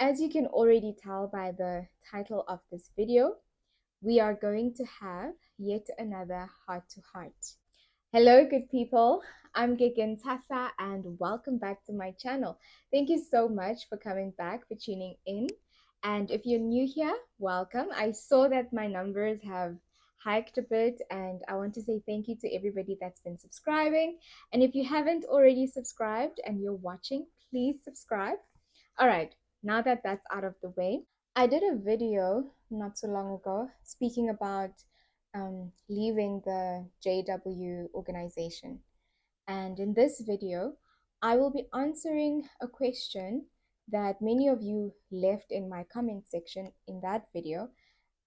As you can already tell by the title of this video, we are going to have yet another heart to heart. Hello, good people. I'm Keke and welcome back to my channel. Thank you so much for coming back, for tuning in. And if you're new here, welcome. I saw that my numbers have hiked a bit, and I want to say thank you to everybody that's been subscribing. And if you haven't already subscribed and you're watching, please subscribe. All right, now that that's out of the way, I did a video not so long ago speaking about leaving the JW organization. And in this video, I will be answering a question that many of you left in my comment section in that video,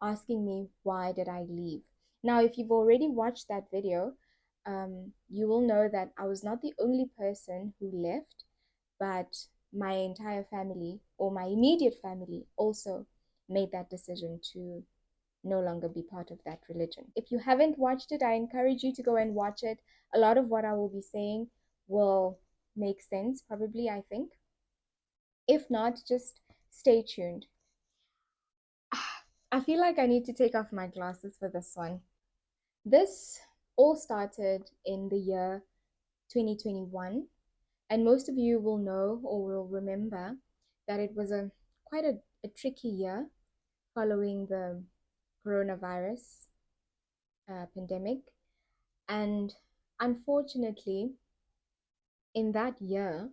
asking me why did I leave. Now, if you've already watched that video, you will know that I was not the only person who left, but my entire family, or my immediate family, also made that decision to no longer be part of that religion. If you haven't watched it, I encourage you to go and watch it. A lot of what I will be saying will make sense, probably, I think. If not, just stay tuned. I feel like I need to take off my glasses for this one. This all started in the year 2021, and most of you will know or will remember that it was quite a tricky year following the coronavirus pandemic. And unfortunately, in that year,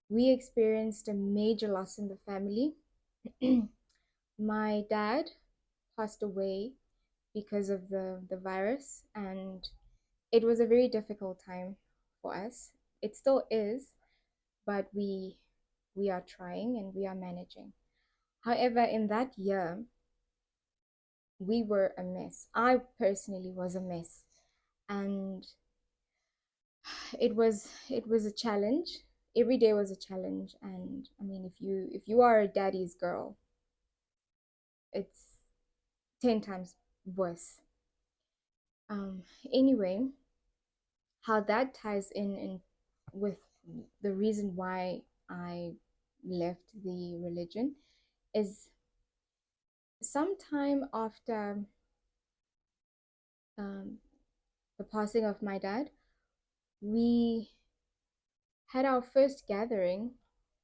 we experienced a major loss in the family. My dad passed away because of the virus, and it was a very difficult time for us. It still is, but we are trying and we are managing. However, in that year, we were a mess. I personally was a mess, and it was a challenge. Every day was a challenge, and I mean, if you are a daddy's girl, it's 10 times worse. Anyway, how that ties in with the reason why I left the religion is sometime after um, the passing of my dad, we had our first gathering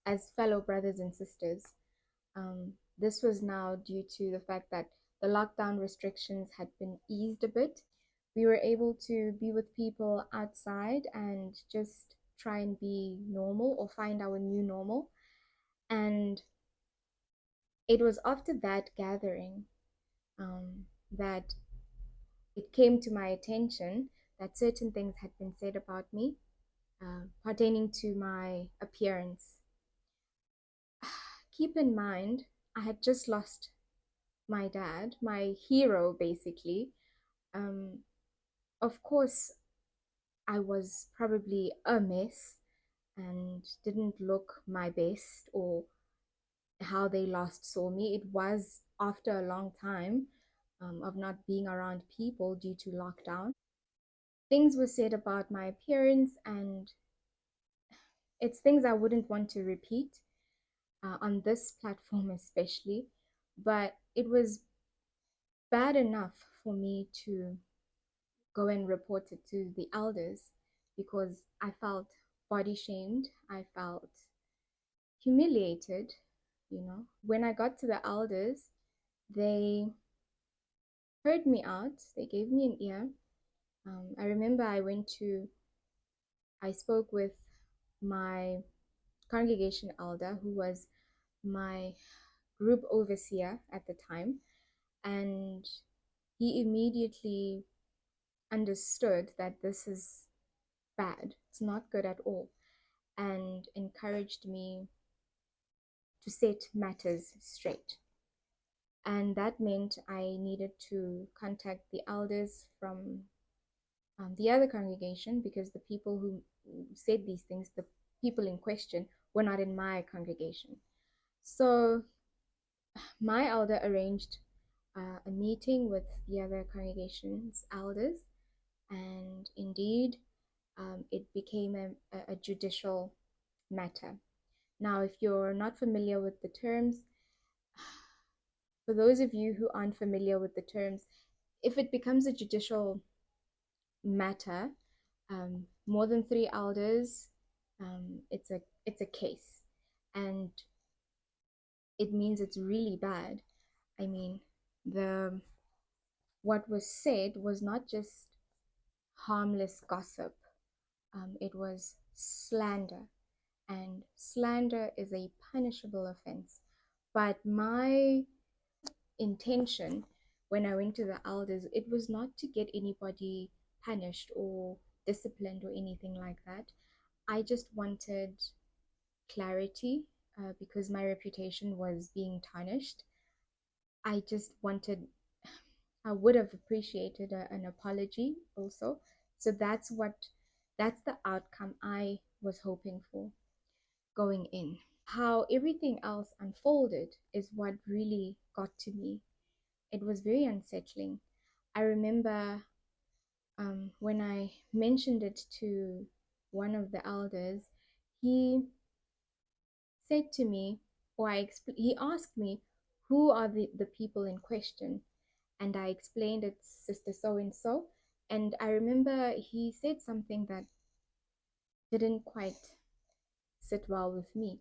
as fellow brothers and sisters. This was now due to the fact that the lockdown restrictions had been eased a bit. We were able to be with people outside and just try and be normal or find our new normal. And it was after that gathering that it came to my attention that certain things had been said about me pertaining to my appearance. Keep in mind, I had just lost my dad, my hero, basically. Um, of course, I was probably a mess and didn't look my best or how they last saw me. It was after a long time of not being around people due to lockdown. Things were said about my appearance, and it's things I wouldn't want to repeat on this platform, especially. But it was bad enough for me to go and report it to the elders because I felt body shamed. I felt humiliated, you know. When I got to the elders, they heard me out, they gave me an ear. I remember I spoke with my congregation elder, who was my group overseer at the time, and he immediately understood that this is bad, it's not good at all, and encouraged me to set matters straight. And that meant I needed to contact the elders from the other congregation, because the people who said these things, the people in question, were not in my congregation. So my elder arranged a meeting with the other congregation's elders, and indeed it became a judicial matter. Now, if you're not familiar with the terms, for those of you who aren't familiar with the terms, if it becomes a judicial matter, more than three elders, it's a case, and it means it's really bad. I mean, the what was said was not just harmless gossip. It was slander, and slander is a punishable offense. But my intention when I went to the elders, it was not to get anybody punished or disciplined or anything like that. I just wanted clarity because my reputation was being tarnished. I just wanted, I would have appreciated an apology also. So that's the outcome I was hoping for going in. How everything else unfolded is what really got to me. It was very unsettling. I remember when I mentioned it to one of the elders, he said to me, he asked me, who are the people in question? And I explained it's Sister So and so. And I remember he said something that didn't quite sit well with me.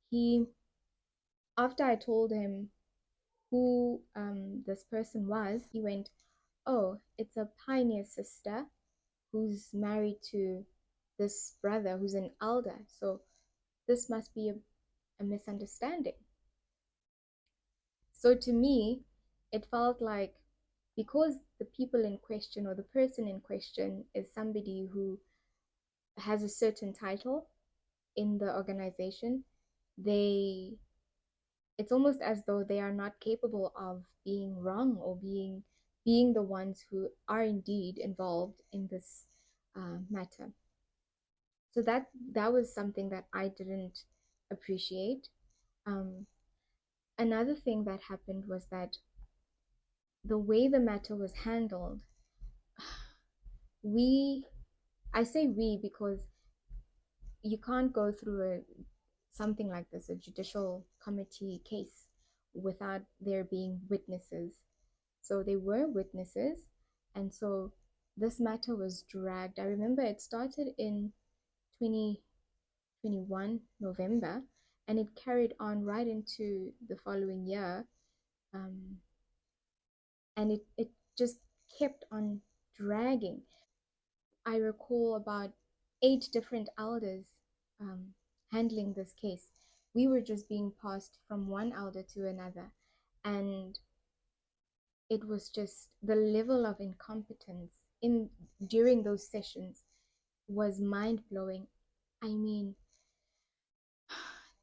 He, after I told him who this person was, he went, "Oh, it's a pioneer sister who's married to this brother who's an elder. So this must be a misunderstanding." So to me, it felt like because the people in question or the person in question is somebody who has a certain title in the organization, they it's almost as though they are not capable of being wrong or being the ones who are indeed involved in this matter. So that was something that I didn't appreciate. Um, Another thing that happened was that the way the matter was handled, we I say we because you can't go through something like this, a judicial committee case, without there being witnesses. So they were witnesses, and so this matter was dragged. I remember it started in 2021 November, and it carried on right into the following year, um, and it just kept on dragging. I recall about 8 different elders um, handling this case. We were just being passed from one elder to another, and it was just the level of incompetence in during those sessions was mind blowing. I mean,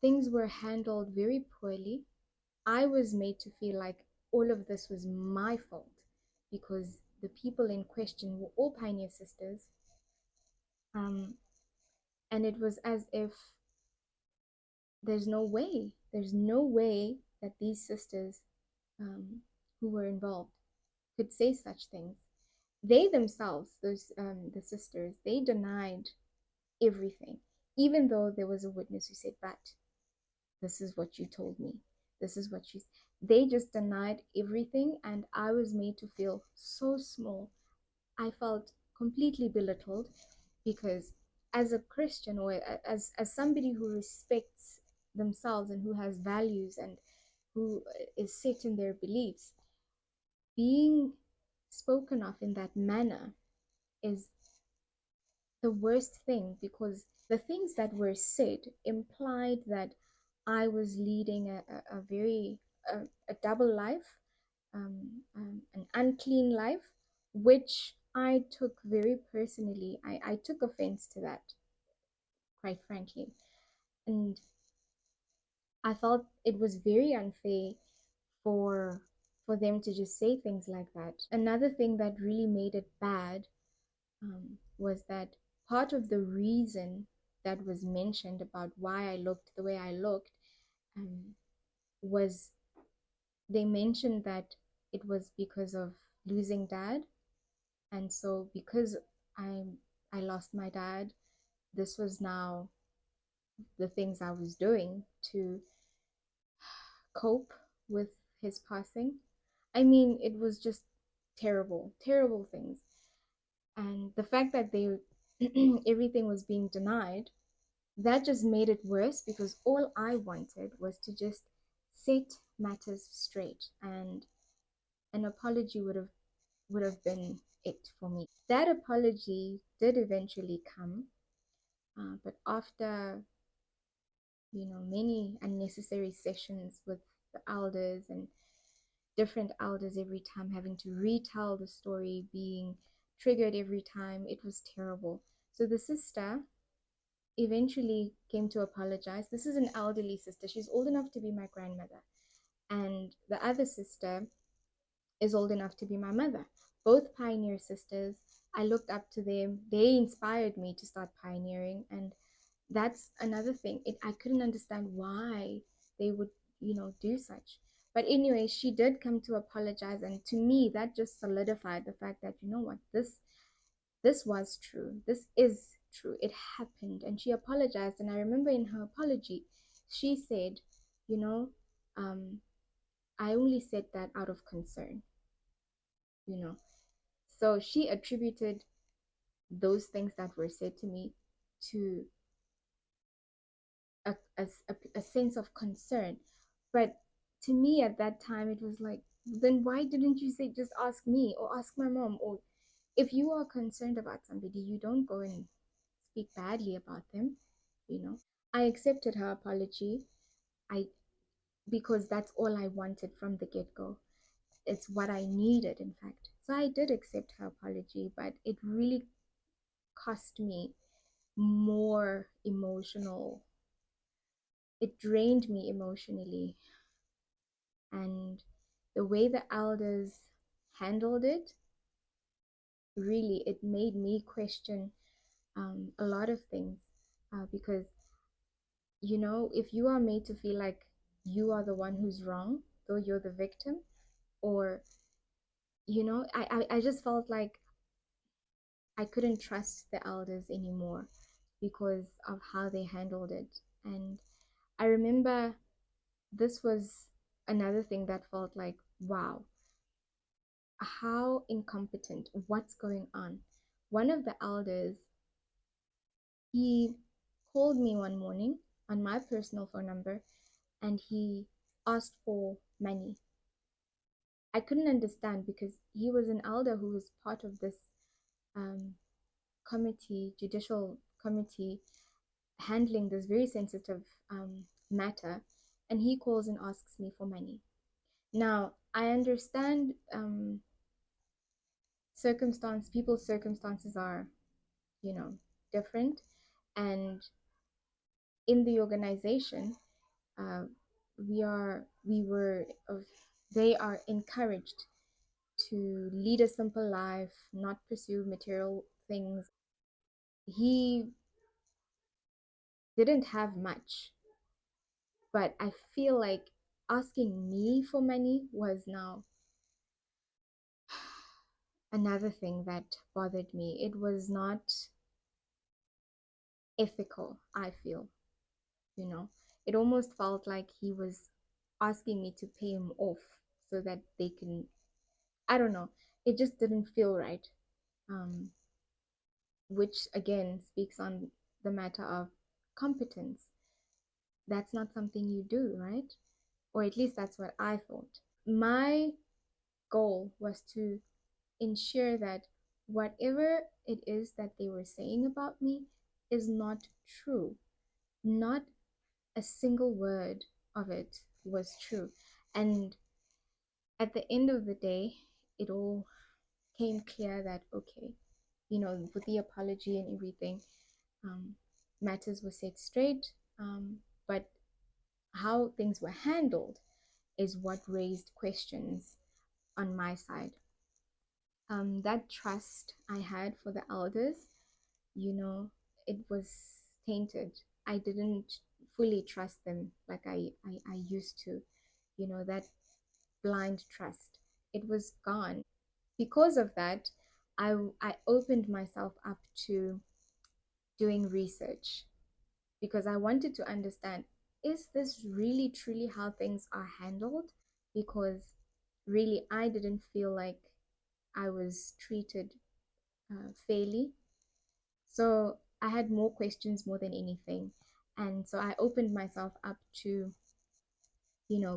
things were handled very poorly. I was made to feel like all of this was my fault because the people in question were all pioneer sisters. Um, and it was as if there's no way that these sisters who were involved could say such things. They themselves, the sisters, they denied everything, even though there was a witness who said, "But this is what you told me. This is what you." They just denied everything, and I was made to feel so small. I felt completely belittled because as a Christian or as somebody who respects themselves and who has values and who is set in their beliefs, being spoken of in that manner is the worst thing because the things that were said implied that I was leading a very a double life, an unclean life, which I took very personally. I took offense to that, quite frankly. And I felt it was very unfair for for them to just say things like that. Another thing that really made it bad was that part of the reason that was mentioned about why I looked the way I looked um, was they mentioned that it was because of losing dad, and so because I I lost my dad, this was now the things I was doing to cope with his passing. I mean, it was just terrible, terrible things. And the fact that they everything was being denied, that just made it worse because all I wanted was to just set matters straight, and an apology would have been it for me. That apology did eventually come, but after many unnecessary sessions with the elders and different elders every time having to retell the story, being triggered every time, it was terrible. So the sister eventually came to apologize. This is an elderly sister. She's old enough to be my grandmother. And the other sister is old enough to be my mother. Both pioneer sisters. I looked up to them. They inspired me to start pioneering. And that's another thing. I couldn't understand why they would, do such. But anyway, she did come to apologize. And to me, that just solidified the fact that, you know what, this was true. This is true. It happened. And she apologized. And I remember in her apology, she said, you know, um, I only said that out of concern, you know. So she attributed those things that were said to me to a sense of concern. But to me at that time, it was like, then why didn't you say, just ask me or ask my mom? Or if you are concerned about somebody, you don't go and speak badly about them, you know. I accepted her apology. I Because that's all I wanted from the get-go. It's what I needed, in fact. So I did accept her apology, but it really cost me more emotional. It drained me emotionally. And the way the elders handled it, really, it made me question a lot of things. Because, if you are made to feel like you are the one who's wrong, though you're the victim, or, I just felt like I couldn't trust the elders anymore because of how they handled it. And I remember this was another thing that felt like, wow, how incompetent, what's going on? One of the elders, he called me one morning on my personal phone number and he asked for money. I couldn't understand because he was an elder who was part of this um, judicial committee handling this very sensitive matter, and he calls and asks me for money. Now, I understand people's circumstances are, you know, different, and in the organization, uh, we were, they are encouraged to lead a simple life, not pursue material things. He didn't have much, but I feel like asking me for money was now another thing that bothered me. It was not ethical, I feel, you know. It almost felt like he was asking me to pay him off so that they can, I don't know. It just didn't feel right. Um, which again speaks on the matter of competence. That's not something you do, right? Or at least that's what I thought. My goal was to ensure that whatever it is that they were saying about me is not true. Not a single word of it was true. And at the end of the day, it all came clear that, okay, with the apology and everything, um, matters were set straight. But how things were handled is what raised questions on my side. That trust I had for the elders, you know, it was tainted. I didn't fully trust them like I used to. That blind trust, it was gone. Because of that, I opened myself up to doing research because I wanted to understand, is this really truly how things are handled? Because really, I didn't feel like I was treated fairly. So I had more questions more than anything. And so I opened myself up to,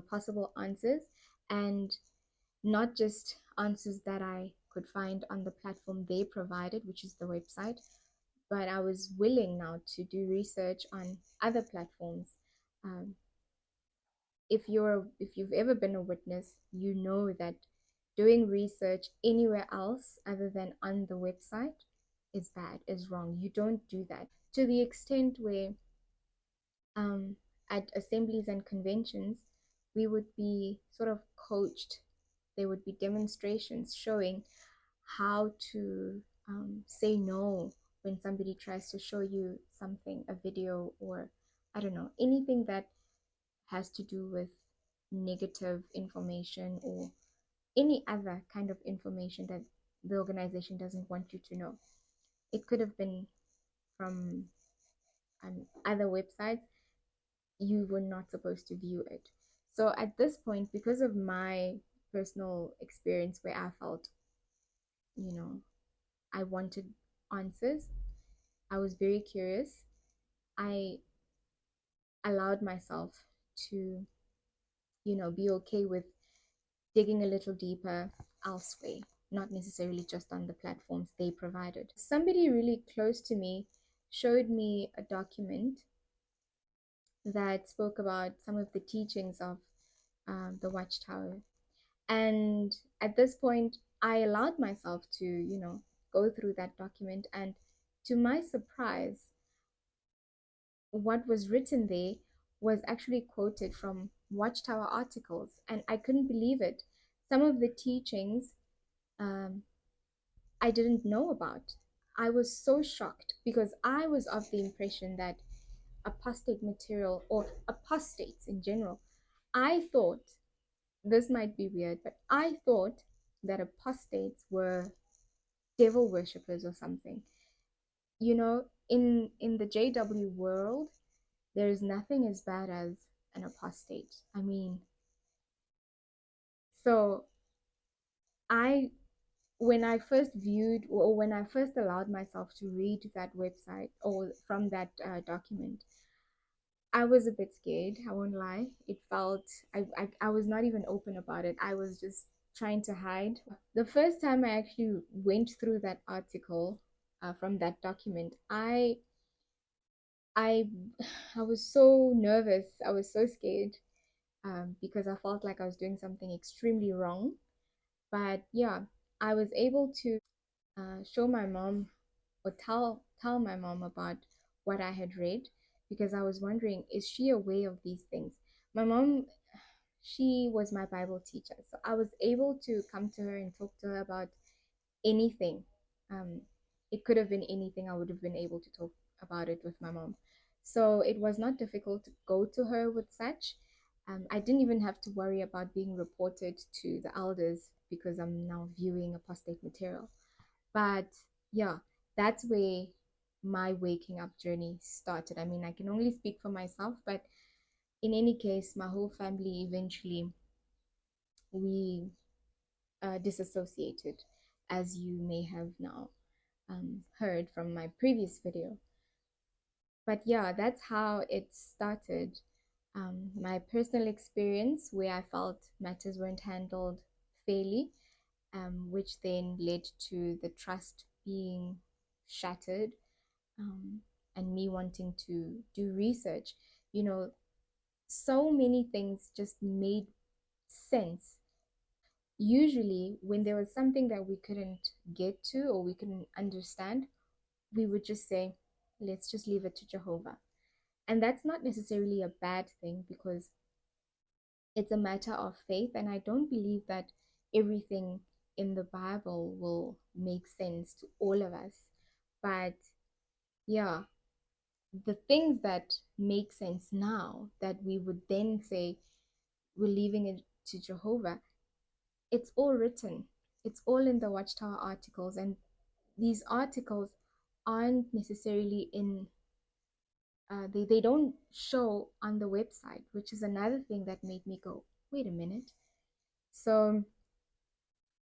possible answers, and not just answers that I could find on the platform they provided, which is the website, but I was willing now to do research on other platforms. Um, if you've ever been a witness, you know that doing research anywhere else other than on the website is bad, is wrong. You don't do that to the extent where um, at assemblies and conventions, we would be sort of coached. There would be demonstrations showing how to say no when somebody tries to show you something, a video, or I don't know, anything that has to do with negative information or any other kind of information that the organization doesn't want you to know. It could have been from other websites. You were not supposed to view it. So at this point, because of my personal experience where I felt, you know, I wanted answers, I was very curious. I allowed myself to, be okay with digging a little deeper elsewhere, not necessarily just on the platforms they provided. Somebody really close to me showed me a document that spoke about some of the teachings of the Watchtower. And at this point, I allowed myself to, go through that document. And to my surprise, what was written there was actually quoted from Watchtower articles. And I couldn't believe it. Some of the teachings um, I didn't know about. I was so shocked because I was of the impression that apostate material or apostates in general, I thought, this might be weird, but I thought that apostates were devil worshippers or something. In the JW world, there is nothing as bad as an apostate. I mean, so I when I first viewed, or when I first allowed myself to read that website or from that document, I was a bit scared. I won't lie. It felt I was not even open about it. I was just trying to hide. The first time I actually went through that article from that document, I I was so nervous. I was so scared because I felt like I was doing something extremely wrong. But yeah, I was able to show my mom, or tell my mom about what I had read, because I was wondering, is she aware of these things? My mom, she was my Bible teacher, so I was able to come to her and talk to her about anything. Um, it could have been anything. I would have been able to talk about it with my mom. So it was not difficult to go to her with such. I didn't even have to worry about being reported to the elders because I'm now viewing apostate material. But yeah, that's where my waking up journey started. I mean, I can only speak for myself, but in any case, my whole family eventually we disassociated, as you may have now heard from my previous video. But yeah, that's how it started. My personal experience where I felt matters weren't handled fairly, which then led to the trust being shattered, um, and me wanting to do research. You know, so many things just made sense. Usually, when there was something that we couldn't get to or we couldn't understand, we would just say, let's just leave it to Jehovah. And that's not necessarily a bad thing because it's a matter of faith. And I don't believe that everything in the Bible will make sense to all of us. But yeah, the things that make sense now that we would then say we're leaving it to Jehovah, it's all written. It's all in the Watchtower articles. And these articles aren't necessarily in they don't show on the website, which is another thing that made me go, wait a minute. So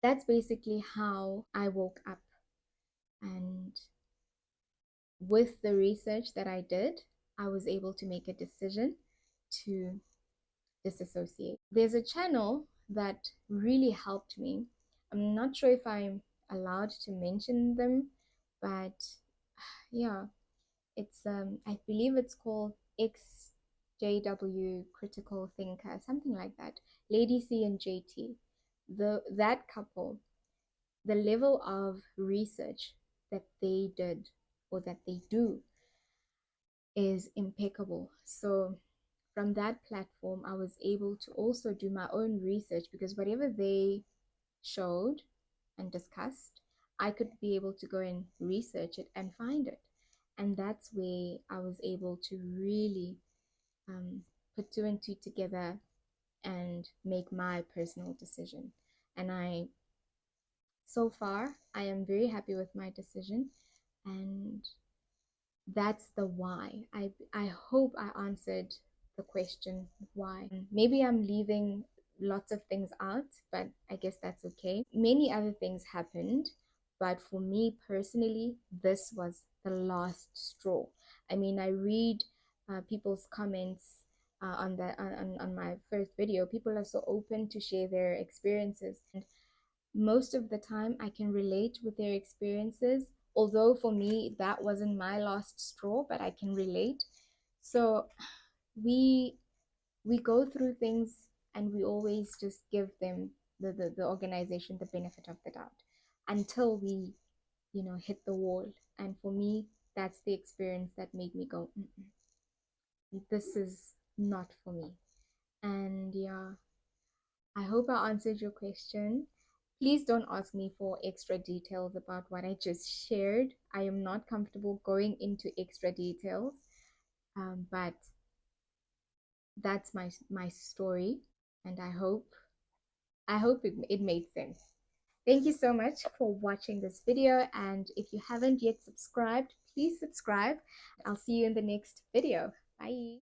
that's basically how I woke up. And with the research that I did, I was able to make a decision to disassociate. There's a channel that really helped me. I'm not sure if I'm allowed to mention them, but yeah, it's I believe it's called XJW Critical Thinker, something like that. Lady C and JT. That couple, the level of research that they did or that they do is impeccable. So from that platform, I was able to also do my own research because whatever they showed and discussed, I could be able to go and research it and find it. And that's where I was able to really put two and two together and make my personal decision. And so far, I am very happy with my decision. And that's the why. I hope I answered the question why. Maybe I'm leaving lots of things out, but I guess that's okay. Many other things happened, but for me personally, this was the last straw. I mean, I read people's comments on on my first video. People are so open to share their experiences, and most of the time I can relate with their experiences. Although for me that wasn't my last straw, but I can relate. So we we go through things and we always just give them the organization the benefit of the doubt until we, hit the wall. And for me, that's the experience that made me go, this is not for me. And yeah, I hope I answered your question. Please don't ask me for extra details about what I just shared. I am not comfortable going into extra details, but that's my story, and I hope it made sense. Thank you so much for watching this video, and if you haven't yet subscribed, please subscribe. I'll see you in the next video. Bye.